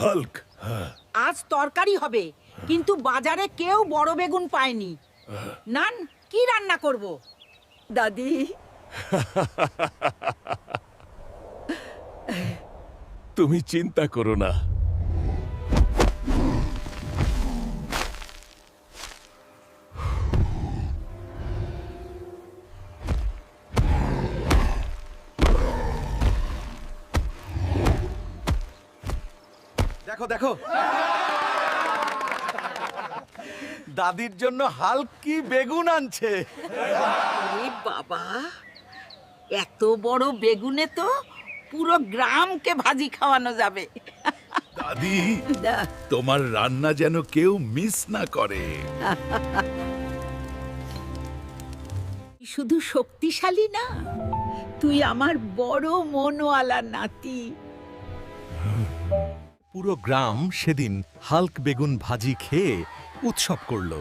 Hulk. আজ তরকারি হবে, কিন্তু বাজারে কেউ বড় বেগুন পায়নি। নান, কি রান্না করব? দাদি, তুমি চিন্তা করো না। দেখো দেখো, দাদির জন্য হাল্ক কি বেগুন আনছে। আরে বাবা, এত বড় বেগুনে তো পুরো গ্রামকে ভাজি খাওয়ানো যাবে। দাদি, তোমার রান্না যেন কেউ মিস না করে। শুধু শক্তিশালী না, তুই আমার বড় মনওয়ালা নাতি। পুরো গ্রাম সেদিন হাল্ক বেগুন ভাজি খেয়ে উৎসব করলো।